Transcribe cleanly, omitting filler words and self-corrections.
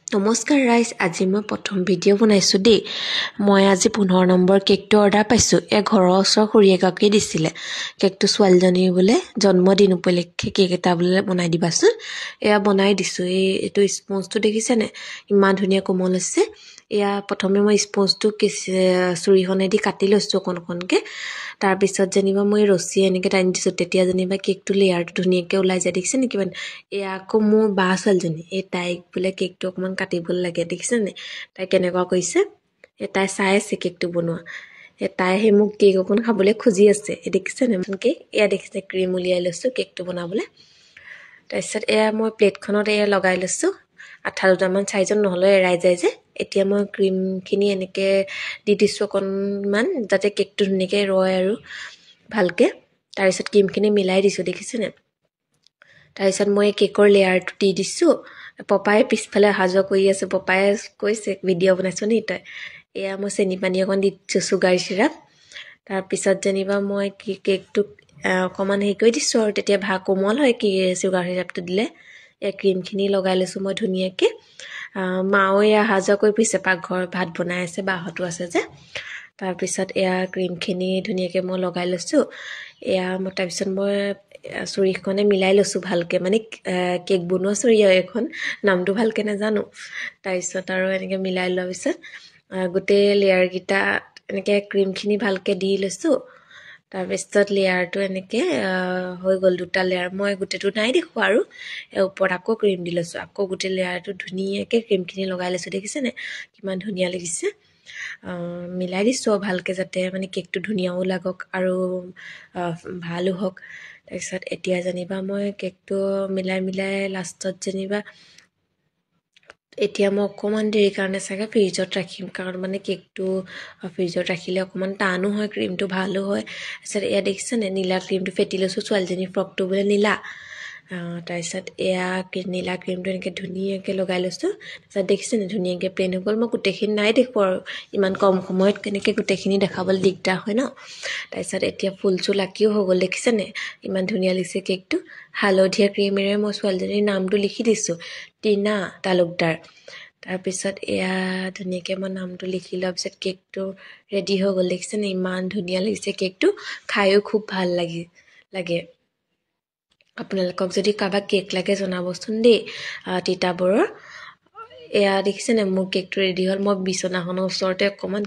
নমস্কাৰ ৰাইজ, আজি মই প্ৰথম ভিডিঅ' বনাইছোঁ দেই। মই আজি 15 নম্বৰ কেকটো অৰ্ডাৰ পাইছোঁ। ঘৰৰ ওচৰৰ খুৰী এগৰাকীয়ে দিছিলে কেকটো। ছোৱালীজনীৰ বোলে জন্মদিন উপলক্ষে কেক এটা বোলে বনাই দিবাচোন। বনাই দিছোঁ। এইটো স্পঞ্জটো দেখিছেনে, ইমান ধুনীয়া কোমল হৈছে। প্ৰথমে মই স্পঞ্জটো চুৰিখনেদি কাটি লৈছোঁ অকণ অকণকৈ। তাৰপিছত যেনিবা মই ৰছী এনেকৈ টানি দিছোঁ, তেতিয়া যেনিবা কেকটো লেয়াৰটো ধুনীয়াকৈ ওলাই যায়। দেখিছে নেকি? আকৌ মোৰ বা ছোৱালীজনী, তাইক বোলে কেকটো অকণমান কাটিবলৈ লাগে। দেখিছেনে তাই কেনেকুৱা কৰিছে? তাই চাই আছে কেকটো বনোৱা। তাই মোক কেক অকণ খাবলৈ খুজি আছে। দেখিছেনে কেক? দেখিছে ক্ৰীম উলিয়াই লৈছোঁ কেকটো বনাবলৈ। তাৰপিছত মই প্লেটখনত লগাই লৈছোঁ। আঠা দুটামান চাইজত, নহ'লে এৰাই যায় যে। এতিয়া মই ক্ৰীমখিনি এনেকৈ দি দিছোঁ অকণমান, যাতে কেকটো ধুনীয়াকৈ ৰয় আৰু ভালকৈ। তাৰপিছত ক্ৰীমখিনি মিলাই দিছোঁ। দেখিছেনে? তাৰপিছত মই কেকৰ লেয়াৰটো দি দিছোঁ। পপাই পিছফালে অহা যোৱা কৰি আছে। পপাই কৈছে, ভিডিঅ' বনাইছোঁ নি তই? মই চেনি পানী অকণ দি দিছোঁ, চুগাৰ চিৰাপ। তাৰপিছত যেনিবা মই কেকটোক অকণমান হেৰি কৰি দিছোঁ আৰু তেতিয়া কোমল হয় চুগাৰ চিৰাপটো দিলে। ক্ৰীমখিনি লগাই লৈছোঁ মই ধুনীয়াকৈ। মাও অহা যোৱা কৰি ফুৰিছে, পাকঘৰ ভাত বনাই আছে, বাহঁতো আছে যে। তাৰপিছত ক্ৰীমখিনি ধুনীয়াকৈ মই লগাই লৈছোঁ। তাৰপিছত মই চুৰিখনে মিলাই লৈছোঁ ভালকৈ, মানে কেক বনোৱা চুৰি এখন, নামটো ভালকৈ নাজানো। তাৰপিছত আৰু এনেকৈ মিলাই লোৱাৰ পিছত গোটেই লেয়াৰকেইটা এনেকৈ ক্ৰীমখিনি ভালকৈ দি লৈছোঁ। তাৰপিছত লেয়াৰটো এনেকৈ হৈ গ'ল, দুটা লেয়াৰ। মই গোটেইটো নাই দেখোঁ আৰু ওপৰত আকৌ ক্ৰীম দি লৈছোঁ। আকৌ গোটেই লেয়াৰটো ধুনীয়াকৈ ক্ৰীমখিনি লগাই লৈছোঁ। দেখিছেনে কিমান ধুনীয়া লাগিছে? মিলাই দিছোঁ ভালকৈ, যাতে মানে কেকটো ধুনীয়াও লাগক আৰু ভালো হওক। তাৰপিছত এতিয়া যেনিবা মই কেকটো মিলাই লাষ্টত যেনিবা মই অকণমান দেৰি কাৰণে চাগে ফ্ৰিজত ৰাখিম, কাৰণ মানে কেকটো ফ্ৰিজত ৰাখিলে অকণমান টানো হয়, ক্ৰীমটো ভালো হয়। তাৰপিছত দেখিছেনে নীলা ক্ৰীমটো ফেটি লৈছোঁ। ছোৱালীজনীৰ ফ্ৰকটো বোলে নীলা। তাৰপিছত নীলা ক্ৰীমটো এনেকৈ ধুনীয়াকৈ লগাই লৈছোঁ। তাৰপিছত দেখিছেনে ধুনীয়াকৈ প্লেন হৈ গ'ল। মই গোটেইখিনি নাই দেখোঁ আৰু ইমান কম সময়ত কেনেকৈ গোটেইখিনি দেখাবলৈ দিগদাৰ হয় ন। তাৰপিছত ফুল চুল আঁকিও হৈ গ'ল। দেখিছেনে ইমান ধুনীয়া লাগিছে কেকটো? হালধীয়া ক্ৰীমেৰে মই ছোৱালীজনীৰ নামটো লিখি দিছোঁ, টিনা তালুকদাৰ। তাৰপিছত ধুনীয়াকৈ মই নামটো লিখি লোৱাৰ পিছত কেকটো ৰেডি হৈ গ'ল। দেখিছেনে ইমান ধুনীয়া লাগিছে কেকটো? খায়ো খুব ভাল লাগে। আপোনালোকক যদি কাৰোবাক কেক লাগে জনাবচোন দেই, তিতাবৰৰ। দেখিছেনে মোৰ কেকটো ৰেডি হ'ল। মই বিচনাখনৰ ওচৰতে অকণমান